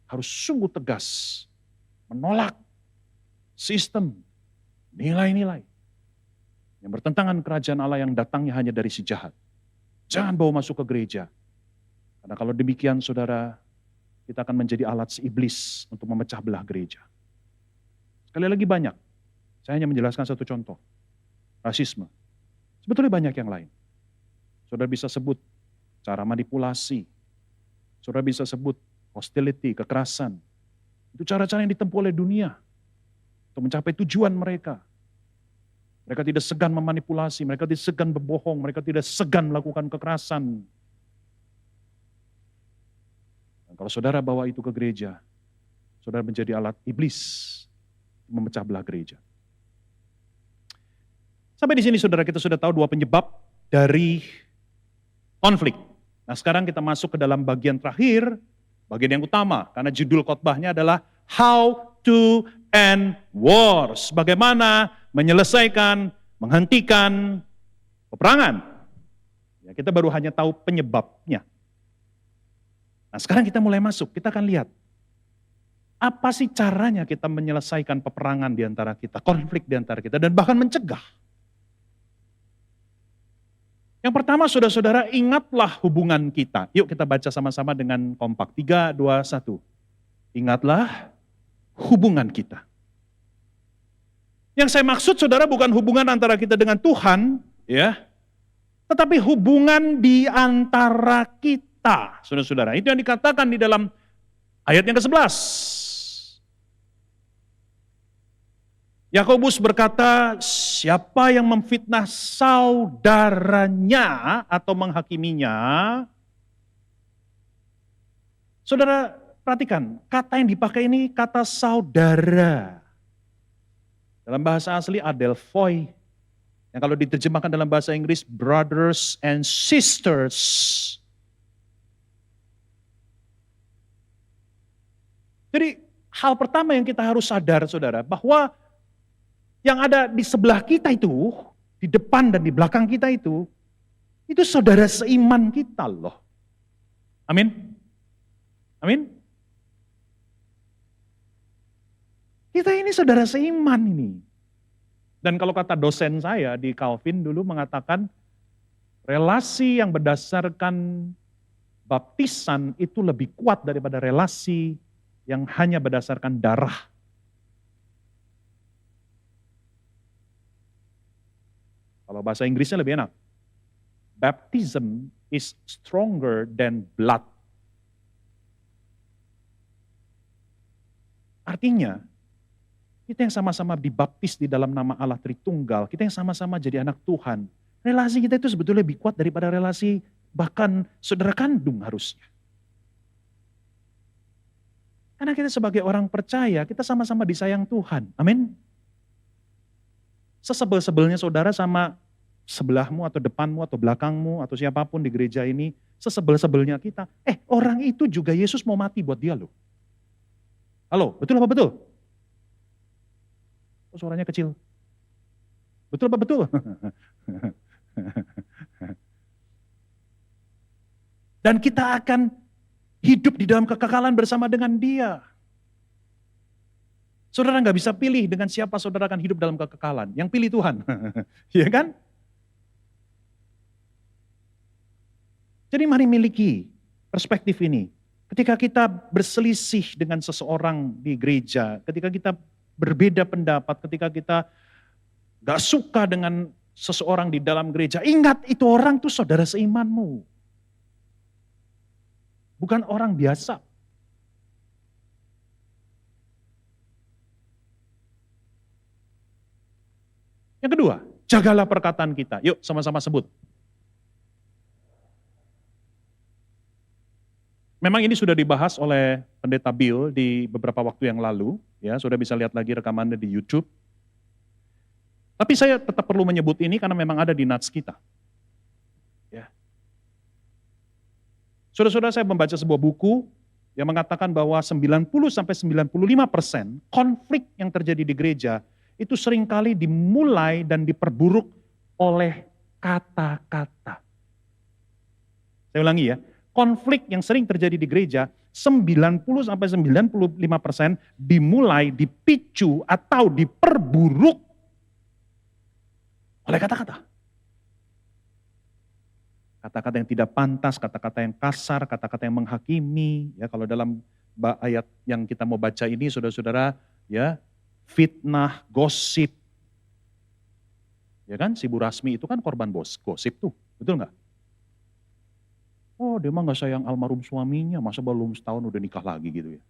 harus sungguh tegas, menolak sistem, nilai-nilai yang bertentangan kerajaan Allah yang datangnya hanya dari si jahat. Jangan bawa masuk ke gereja. Karena kalau demikian saudara, kita akan menjadi alat si iblis untuk memecah belah gereja. Sekali lagi banyak. Saya hanya menjelaskan satu contoh. Rasisme. Sebetulnya banyak yang lain. Saudara bisa sebut cara manipulasi. Saudara bisa sebut hostility, kekerasan. Itu cara-cara yang ditempuh oleh dunia untuk mencapai tujuan mereka. Mereka tidak segan memanipulasi, mereka tidak segan berbohong, mereka tidak segan melakukan kekerasan. Dan kalau saudara bawa itu ke gereja, saudara menjadi alat iblis memecah belah gereja. Sampai di sini saudara, kita sudah tahu dua penyebab dari konflik. Nah sekarang kita masuk ke dalam bagian terakhir, bagian yang utama, karena judul khotbahnya adalah How to End Wars. Bagaimana menyelesaikan, menghentikan peperangan. Ya, kita baru hanya tahu penyebabnya. Nah sekarang kita mulai masuk, kita akan lihat. Apa sih caranya kita menyelesaikan peperangan di antara kita, konflik di antara kita, dan bahkan mencegah. Yang pertama saudara-saudara, ingatlah hubungan kita. Yuk kita baca sama-sama dengan kompak. 3, 2, 1. Ingatlah hubungan kita. Yang saya maksud saudara bukan hubungan antara kita dengan Tuhan, ya, tetapi hubungan di antara kita, saudara-saudara. Itu yang dikatakan di dalam ayat yang ke-11. Yakobus berkata, siapa yang memfitnah saudaranya atau menghakiminya, saudara perhatikan, kata yang dipakai ini kata saudara. Dalam bahasa asli adelphoi, yang kalau diterjemahkan dalam bahasa Inggris brothers and sisters. Jadi hal pertama yang kita harus sadar saudara, bahwa yang ada di sebelah kita itu, di depan dan di belakang kita itu saudara seiman kita loh. Amin. Amin. Kita ini saudara seiman ini. Dan kalau kata dosen saya di Calvin dulu mengatakan, relasi yang berdasarkan baptisan itu lebih kuat daripada relasi yang hanya berdasarkan darah. Kalau bahasa Inggrisnya lebih enak. Baptism is stronger than blood. Artinya, kita yang sama-sama dibaptis di dalam nama Allah Tritunggal, kita yang sama-sama jadi anak Tuhan, relasi kita itu sebetulnya lebih kuat daripada relasi bahkan saudara kandung harusnya. Karena kita sebagai orang percaya, kita sama-sama disayang Tuhan. Amin. Sesebel-sebelnya saudara sama sebelahmu atau depanmu atau belakangmu atau siapapun di gereja ini, sesebel-sebelnya kita, orang itu juga Yesus mau mati buat dia loh. Halo, betul apa betul? Oh, suaranya kecil. Betul apa betul? Dan kita akan hidup di dalam kekekalan bersama dengan dia. Saudara nggak bisa pilih dengan siapa saudara akan hidup dalam kekekalan. Yang pilih Tuhan. Iya kan? Jadi mari miliki perspektif ini. Ketika kita berselisih dengan seseorang di gereja, ketika kita berbeda pendapat, ketika kita gak suka dengan seseorang di dalam gereja, ingat itu orang tuh saudara seimanmu. Bukan orang biasa. Yang kedua, jagalah perkataan kita. Yuk sama-sama sebut. Memang ini sudah dibahas oleh Pendeta Bill di beberapa waktu yang lalu, ya, sudah bisa lihat lagi rekamannya di YouTube. Tapi saya tetap perlu menyebut ini karena memang ada di nats kita. Ya. Saudara-saudara, saya membaca sebuah buku yang mengatakan bahwa 90-95% konflik yang terjadi di gereja itu seringkali dimulai dan diperburuk oleh kata-kata. Saya ulangi ya. Konflik yang sering terjadi di gereja 90-95% dimulai, dipicu atau diperburuk oleh kata-kata. Kata-kata yang tidak pantas, kata-kata yang kasar, kata-kata yang menghakimi. Ya, kalau dalam ayat yang kita mau baca ini, saudara-saudara, ya, fitnah, gosip. Ya kan, si Bu Rasmi itu kan korban gosip tuh, betul nggak? Oh, dia mah gak sayang almarhum suaminya, masa belum setahun udah nikah lagi gitu ya.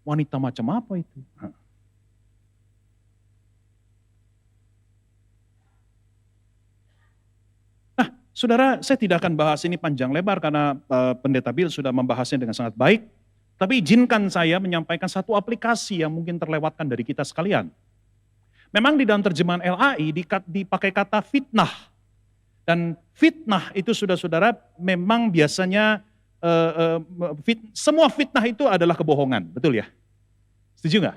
Wanita macam apa itu? Nah, saudara, saya tidak akan bahas ini panjang lebar karena Pendeta Bill sudah membahasnya dengan sangat baik. Tapi izinkan saya menyampaikan satu aplikasi yang mungkin terlewatkan dari kita sekalian. Memang di dalam terjemahan LAI dipakai kata fitnah. Dan fitnah itu saudara-saudara memang biasanya semua fitnah itu adalah kebohongan, betul ya? Setuju nggak?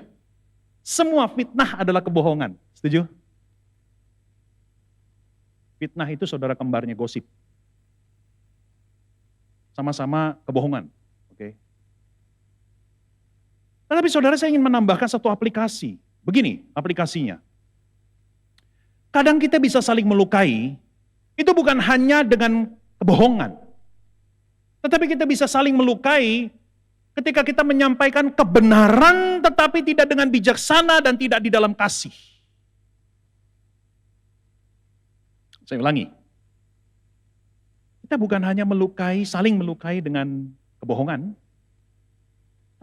Semua fitnah adalah kebohongan, setuju? Fitnah itu saudara kembarnya gosip. Sama-sama kebohongan, oke? Tetapi saudara, saya ingin menambahkan satu aplikasi. Begini aplikasinya. Kadang kita bisa saling melukai, itu bukan hanya dengan kebohongan. Tetapi kita bisa saling melukai ketika kita menyampaikan kebenaran tetapi tidak dengan bijaksana dan tidak di dalam kasih. Saya ulangi. Kita bukan hanya melukai, saling melukai dengan kebohongan,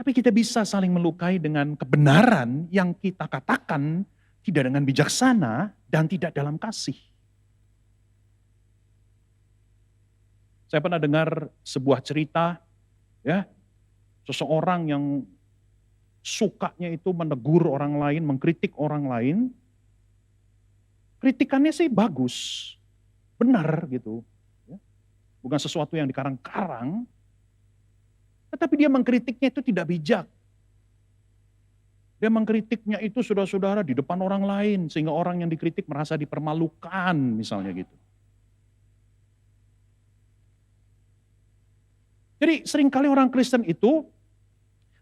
tapi kita bisa saling melukai dengan kebenaran yang kita katakan tidak dengan bijaksana dan tidak dalam kasih. Saya pernah dengar sebuah cerita, ya, seseorang yang sukanya itu menegur orang lain, mengkritik orang lain. Kritikannya sih bagus, benar gitu. Ya. Bukan sesuatu yang dikarang-karang, tetapi dia mengkritiknya itu tidak bijak. Dia mengkritiknya itu saudara-saudara di depan orang lain, sehingga orang yang dikritik merasa dipermalukan misalnya gitu. Jadi seringkali orang Kristen itu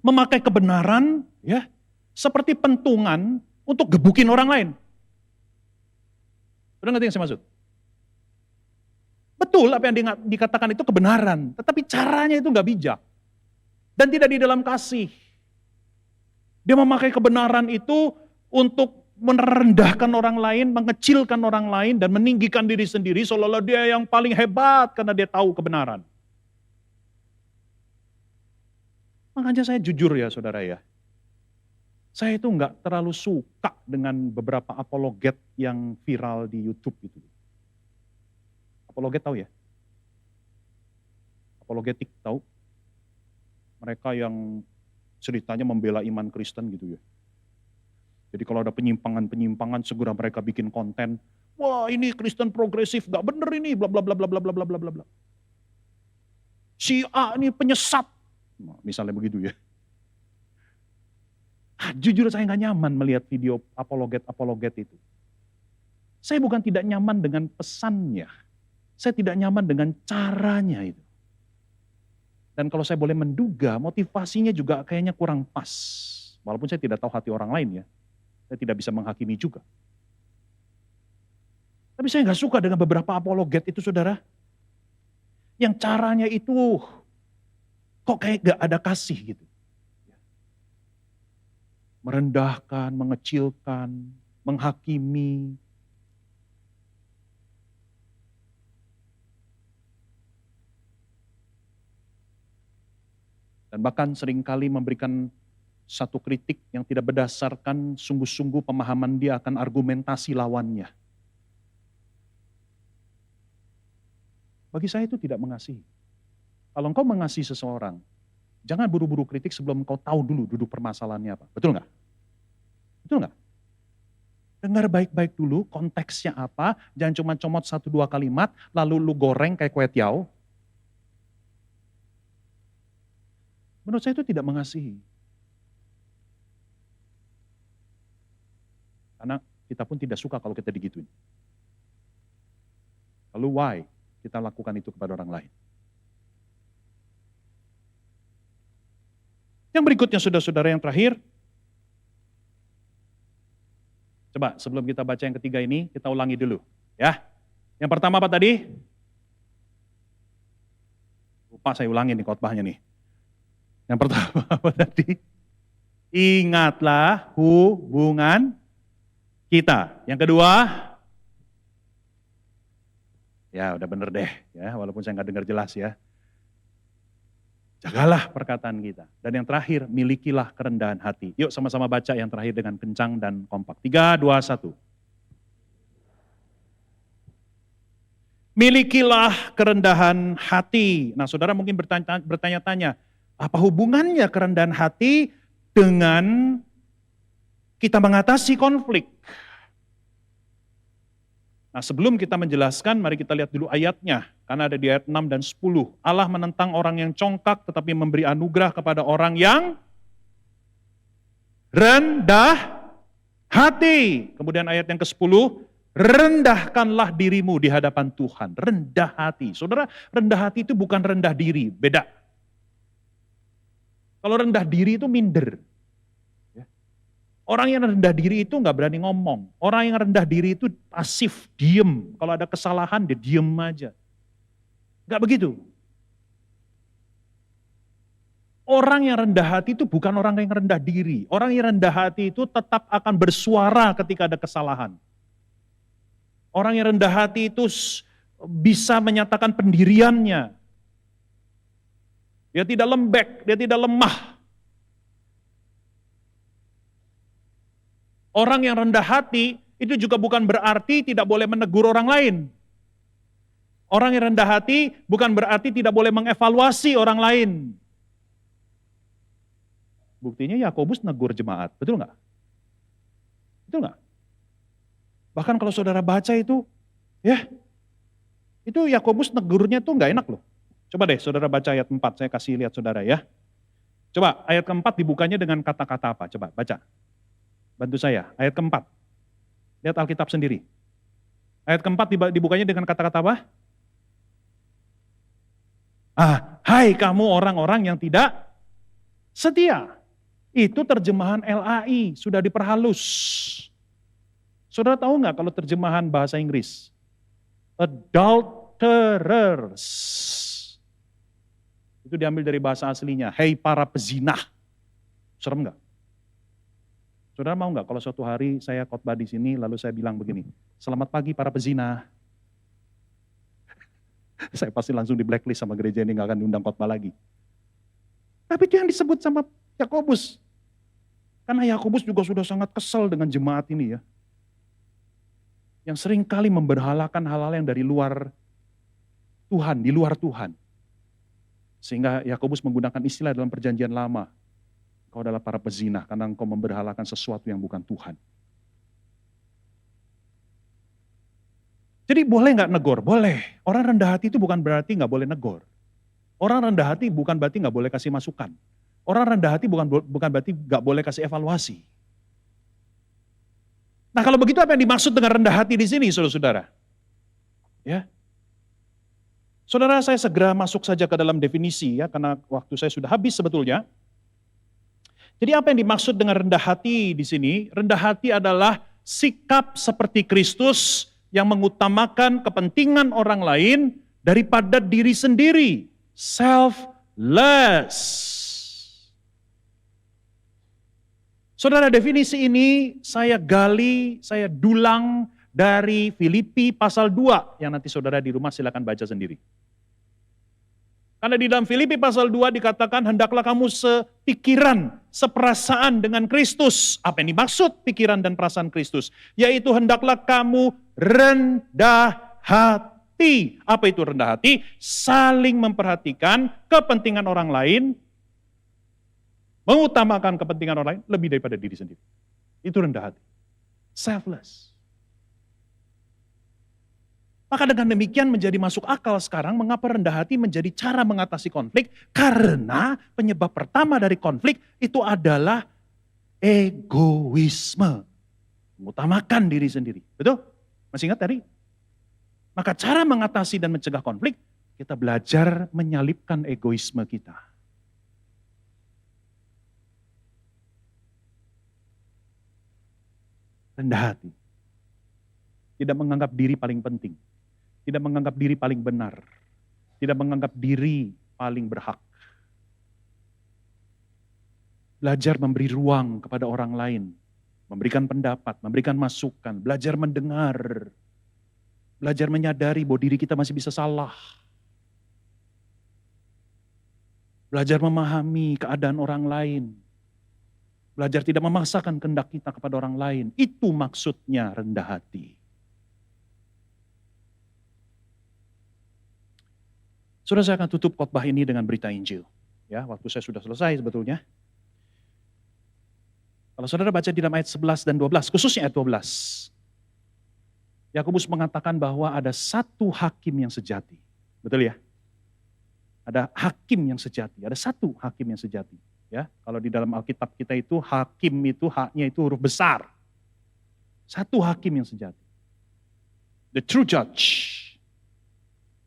memakai kebenaran, ya, seperti pentungan untuk gebukin orang lain. Sudah ngerti yang saya maksud? Betul apa yang dikatakan itu kebenaran, tetapi caranya itu nggak bijak. Dan tidak di dalam kasih. Dia memakai kebenaran itu untuk merendahkan orang lain, mengecilkan orang lain, dan meninggikan diri sendiri seolah-olah dia yang paling hebat karena dia tahu kebenaran. Makanya saya jujur ya saudara ya, saya itu nggak terlalu suka dengan beberapa apologet yang viral di YouTube itu. Apologet tahu ya? Apologetik tahu? Mereka yang ceritanya membela iman Kristen gitu ya. Jadi kalau ada penyimpangan-penyimpangan segera mereka bikin konten. Wah ini Kristen progresif, gak bener ini, bla bla bla bla bla bla bla bla bla. Si A ini penyesat, nah, misalnya begitu ya. Jujur saya gak nyaman melihat video apologet itu. Saya bukan tidak nyaman dengan pesannya, saya tidak nyaman dengan caranya itu. Dan kalau saya boleh menduga, motivasinya juga kayaknya kurang pas. Walaupun saya tidak tahu hati orang lain ya. Saya tidak bisa menghakimi juga. Tapi saya nggak suka dengan beberapa apologet itu saudara. Yang caranya itu kok kayak gak ada kasih gitu. Merendahkan, mengecilkan, menghakimi. Dan bahkan seringkali memberikan satu kritik yang tidak berdasarkan sungguh-sungguh pemahaman dia akan argumentasi lawannya. Bagi saya itu tidak mengasihi. Kalau engkau mengasihi seseorang, jangan buru-buru kritik sebelum engkau tahu dulu duduk permasalahannya apa. Betul nggak? Betul nggak? Dengar baik-baik dulu konteksnya apa, jangan cuma comot 1-2 kalimat, lalu lu goreng kayak kue tiaw. Menurut saya itu tidak mengasihi. Karena kita pun tidak suka kalau kita digituin. Lalu why kita lakukan itu kepada orang lain? Yang berikutnya saudara-saudara yang terakhir. Coba sebelum kita baca yang ketiga ini, kita ulangi dulu. Ya. Yang pertama apa tadi? Lupa saya ulangi nih khotbahnya nih. Yang pertama apa tadi? Ingatlah hubungan kita. Yang kedua, ya udah bener deh ya, walaupun saya nggak dengar jelas ya. Jagalah perkataan kita. Dan yang terakhir, milikilah kerendahan hati. Yuk sama-sama baca yang terakhir dengan kencang dan kompak. 3, 2, 1. Milikilah kerendahan hati. Nah saudara mungkin bertanya-tanya, apa hubungannya kerendahan hati dengan kita mengatasi konflik? Nah sebelum kita menjelaskan, mari kita lihat dulu ayatnya. Karena ada di ayat 6 dan 10. Allah menentang orang yang congkak tetapi memberi anugerah kepada orang yang rendah hati. Kemudian ayat yang ke-10, rendahkanlah dirimu di hadapan Tuhan. Rendah hati. Saudara, rendah hati itu bukan rendah diri, beda. Kalau rendah diri itu minder. Orang yang rendah diri itu nggak berani ngomong. Orang yang rendah diri itu pasif, diem. Kalau ada kesalahan dia diem aja. Nggak begitu. Orang yang rendah hati itu bukan orang yang rendah diri. Orang yang rendah hati itu tetap akan bersuara ketika ada kesalahan. Orang yang rendah hati itu bisa menyatakan pendiriannya. Dia tidak lembek, dia tidak lemah. Orang yang rendah hati itu juga bukan berarti tidak boleh menegur orang lain. Orang yang rendah hati bukan berarti tidak boleh mengevaluasi orang lain. Buktinya Yakobus negur jemaat, betul nggak? Betul nggak? Bahkan kalau saudara baca itu, ya, itu Yakobus negurnya tuh nggak enak loh. Coba deh saudara baca ayat 4, saya kasih lihat saudara ya. Coba ayat keempat dibukanya dengan kata-kata apa? Coba baca. Bantu saya, ayat keempat. Lihat Alkitab sendiri. Ayat keempat dibukanya dengan kata-kata apa? Hai kamu orang-orang yang tidak setia. Itu terjemahan LAI, sudah diperhalus. Saudara tahu nggak kalau terjemahan bahasa Inggris? Adulterers. Itu diambil dari bahasa aslinya. Hei para pezinah. Serem nggak? Saudara mau nggak kalau suatu hari saya khotbah di sini lalu saya bilang begini, selamat pagi para pezinah. Saya pasti langsung di blacklist sama gereja ini, nggak akan diundang khotbah lagi. Tapi itu yang disebut sama Yakobus. Karena Yakobus juga sudah sangat kesal dengan jemaat ini ya. Yang sering kali memberhalakan hal-hal yang dari luar Tuhan, di luar Tuhan. Sehingga Yakobus menggunakan istilah dalam perjanjian lama. Kau adalah para pezinah karena engkau memberhalakan sesuatu yang bukan Tuhan. Jadi boleh nggak negor? Boleh. Orang rendah hati itu bukan berarti nggak boleh negor. Orang rendah hati bukan berarti nggak boleh kasih masukan. Orang rendah hati bukan berarti nggak boleh kasih evaluasi. Nah kalau begitu apa yang dimaksud dengan rendah hati di sini, saudara-saudara? Ya, saudara saya segera masuk saja ke dalam definisi ya, karena waktu saya sudah habis sebetulnya. Jadi apa yang dimaksud dengan rendah hati di sini? Rendah hati adalah sikap seperti Kristus yang mengutamakan kepentingan orang lain daripada diri sendiri. Selfless. Saudara, definisi ini saya gali, saya dulang dari Filipi pasal 2 yang nanti saudara di rumah silakan baca sendiri. Karena di dalam Filipi pasal 2 dikatakan hendaklah kamu sepikiran, seperasaan dengan Kristus. Apa yang dimaksud pikiran dan perasaan Kristus? Yaitu hendaklah kamu rendah hati. Apa itu rendah hati? Saling memperhatikan kepentingan orang lain, mengutamakan kepentingan orang lain lebih daripada diri sendiri. Itu rendah hati. Selfless. Maka dengan demikian menjadi masuk akal sekarang mengapa rendah hati menjadi cara mengatasi konflik. Karena penyebab pertama dari konflik itu adalah egoisme. Mengutamakan diri sendiri. Betul? Masih ingat tadi? Maka cara mengatasi dan mencegah konflik, kita belajar menyalipkan egoisme kita. Rendah hati. Tidak menganggap diri paling penting. Tidak menganggap diri paling benar. Tidak menganggap diri paling berhak. Belajar memberi ruang kepada orang lain. Memberikan pendapat, memberikan masukan. Belajar mendengar. Belajar menyadari bahwa diri kita masih bisa salah. Belajar memahami keadaan orang lain. Belajar tidak memaksakan kehendak kita kepada orang lain. Itu maksudnya rendah hati. Saudara, saya akan tutup khotbah ini dengan berita Injil. Ya, waktu saya sudah selesai sebetulnya. Kalau saudara baca di dalam ayat 11 dan 12, khususnya ayat 12. Yakobus mengatakan bahwa ada satu hakim yang sejati. Betul ya? Ada hakim yang sejati, ada satu hakim yang sejati. Ya, kalau di dalam Alkitab kita itu hakim itu haknya itu huruf besar. Satu hakim yang sejati. The true judge.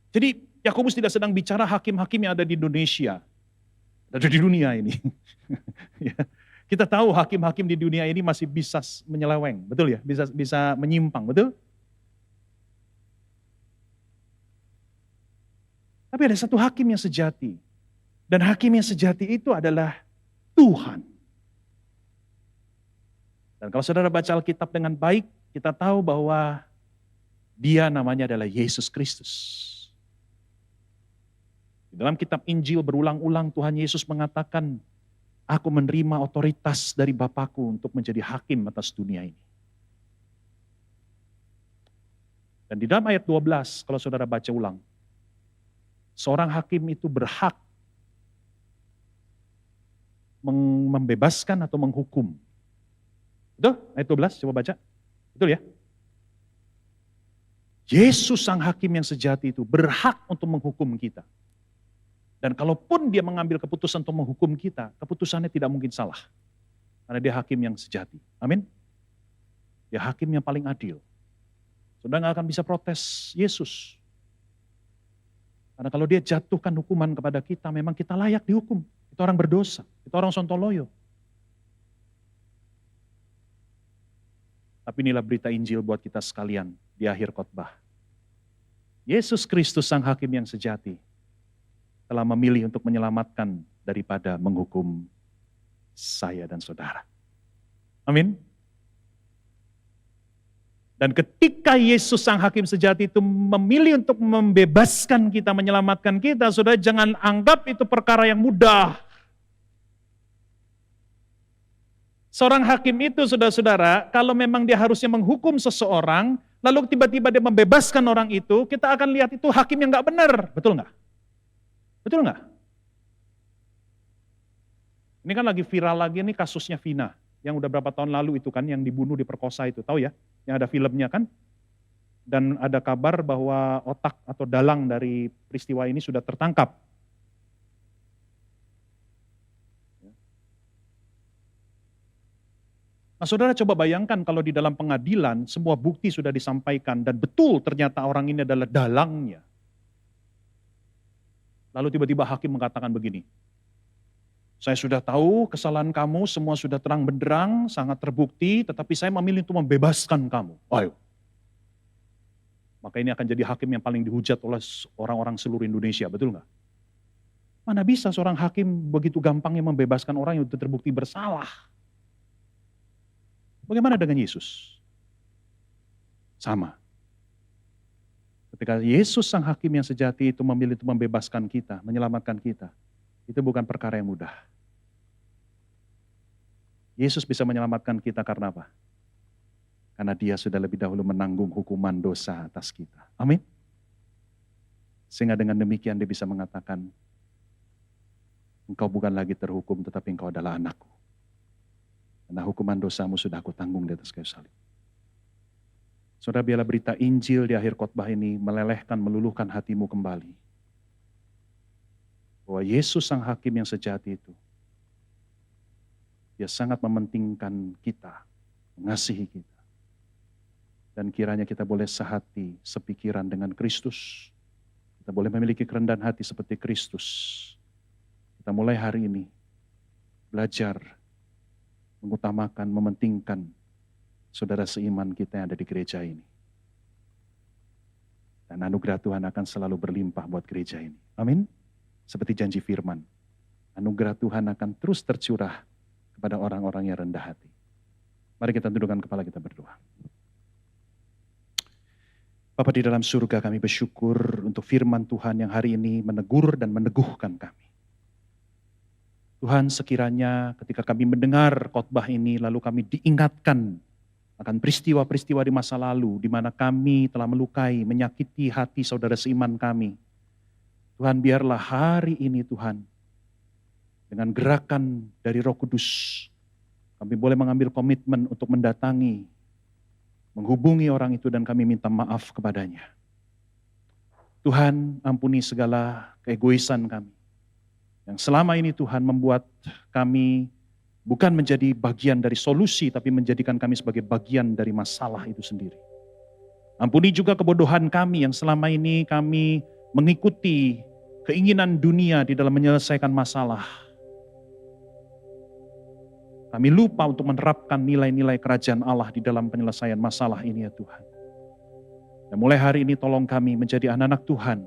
Jadi Yakobus tidak sedang bicara hakim-hakim yang ada di Indonesia, ada di dunia ini. Ya. Kita tahu hakim-hakim di dunia ini masih bisa menyeleweng, betul ya? Bisa menyimpang, betul? Tapi ada satu hakim yang sejati. Dan hakim yang sejati itu adalah Tuhan. Dan kalau saudara baca Alkitab dengan baik, kita tahu bahwa Dia namanya adalah Yesus Kristus. Di dalam kitab Injil berulang-ulang Tuhan Yesus mengatakan, aku menerima otoritas dari Bapakku untuk menjadi hakim atas dunia ini. Dan di dalam ayat 12, kalau saudara baca ulang, seorang hakim itu berhak membebaskan atau menghukum. Betul? Ayat 12, coba baca. Betul ya? Yesus sang hakim yang sejati itu berhak untuk menghukum kita. Dan kalaupun dia mengambil keputusan untuk menghukum kita, keputusannya tidak mungkin salah. Karena dia hakim yang sejati. Amin. Dia hakim yang paling adil. Saudara gak akan bisa protes Yesus. Karena kalau dia jatuhkan hukuman kepada kita, memang kita layak dihukum. Kita orang berdosa, kita orang sontoloyo. Tapi inilah berita Injil buat kita sekalian di akhir khotbah. Yesus Kristus Sang Hakim yang sejati telah memilih untuk menyelamatkan daripada menghukum saya dan saudara. Amin. Dan ketika Yesus Sang Hakim sejati itu memilih untuk membebaskan kita, menyelamatkan kita, saudara jangan anggap itu perkara yang mudah. Seorang hakim itu, saudara-saudara, kalau memang dia harusnya menghukum seseorang, lalu tiba-tiba dia membebaskan orang itu, kita akan lihat itu hakim yang gak benar. Betul gak? Betul gak? Ini kan lagi viral lagi nih kasusnya Vina, yang udah berapa tahun lalu itu kan, yang dibunuh, diperkosa itu, tahu ya? Yang ada filmnya kan? Dan ada kabar bahwa otak atau dalang dari peristiwa ini sudah tertangkap. Nah saudara coba bayangkan kalau di dalam pengadilan semua bukti sudah disampaikan dan betul ternyata orang ini adalah dalangnya. Lalu tiba-tiba hakim mengatakan begini, saya sudah tahu kesalahan kamu, semua sudah terang benderang, sangat terbukti, tetapi saya memilih untuk membebaskan kamu. Ayo. Maka ini akan jadi hakim yang paling dihujat oleh orang-orang seluruh Indonesia, betul nggak? Mana bisa seorang hakim begitu gampangnya membebaskan orang yang sudah terbukti bersalah? Bagaimana dengan Yesus? Sama. Ketika Yesus Sang Hakim yang sejati itu memilih untuk membebaskan kita, menyelamatkan kita, itu bukan perkara yang mudah. Yesus bisa menyelamatkan kita karena apa? Karena dia sudah lebih dahulu menanggung hukuman dosa atas kita. Amin. Sehingga dengan demikian dia bisa mengatakan, engkau bukan lagi terhukum tetapi engkau adalah anakku. Karena hukuman dosamu sudah aku tanggung di atas kayu salib. Saudara, biarlah berita Injil di akhir khotbah ini melelehkan, meluluhkan hatimu kembali. Bahwa Yesus Sang Hakim yang sejati itu, dia sangat mementingkan kita, mengasihi kita. Dan kiranya kita boleh sehati, sepikiran dengan Kristus. Kita boleh memiliki kerendahan hati seperti Kristus. Kita mulai hari ini belajar mengutamakan, mementingkan saudara seiman kita yang ada di gereja ini. Dan anugerah Tuhan akan selalu berlimpah buat gereja ini. Amin. Seperti janji firman, anugerah Tuhan akan terus tercurah kepada orang-orang yang rendah hati. Mari kita tundukkan kepala, kita berdoa. Bapa di dalam surga, kami bersyukur untuk firman Tuhan yang hari ini menegur dan meneguhkan kami. Tuhan, sekiranya ketika kami mendengar khotbah ini, lalu kami diingatkan akan peristiwa-peristiwa di masa lalu, di mana kami telah melukai, menyakiti hati saudara seiman kami. Tuhan, biarlah hari ini Tuhan, dengan gerakan dari Roh Kudus, kami boleh mengambil komitmen untuk mendatangi, menghubungi orang itu dan kami minta maaf kepadanya. Tuhan, ampuni segala keegoisan kami. Yang selama ini Tuhan membuat kami bukan menjadi bagian dari solusi, tapi menjadikan kami sebagai bagian dari masalah itu sendiri. Ampuni juga kebodohan kami yang selama ini kami mengikuti keinginan dunia di dalam menyelesaikan masalah. Kami lupa untuk menerapkan nilai-nilai kerajaan Allah di dalam penyelesaian masalah ini ya Tuhan. Dan mulai hari ini tolong kami menjadi anak-anak Tuhan,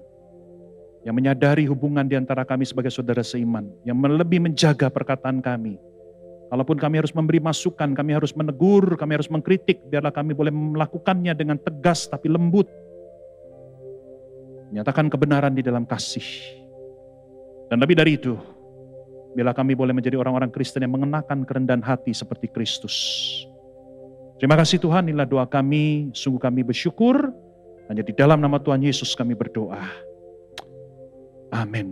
yang menyadari hubungan di antara kami sebagai saudara seiman, yang lebih menjaga perkataan kami. Kalaupun kami harus memberi masukan, kami harus menegur, kami harus mengkritik, biarlah kami boleh melakukannya dengan tegas tapi lembut. Menyatakan kebenaran di dalam kasih. Dan lebih dari itu, biarlah kami boleh menjadi orang-orang Kristen yang mengenakan kerendahan hati seperti Kristus. Terima kasih Tuhan, inilah doa kami, sungguh kami bersyukur. Hanya di dalam nama Tuhan Yesus kami berdoa. Amin.